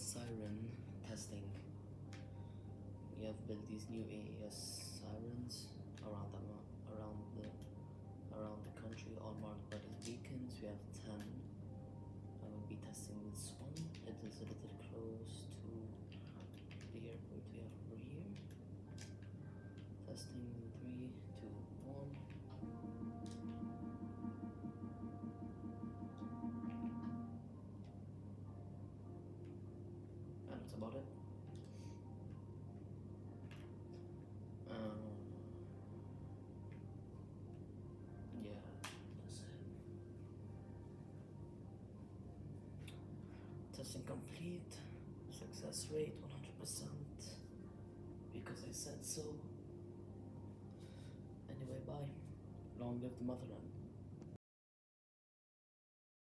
Siren testing. We have built these new EAS sirens around the country, all marked by these beacons. We have 10. I will be testing this one. It is a little close to the airport we have over here. Testing 3, 2, 1. And that's about it. Yeah, that's it. Testing complete. Success rate 100%. Because I said so. Anyway, bye. Long live the motherland.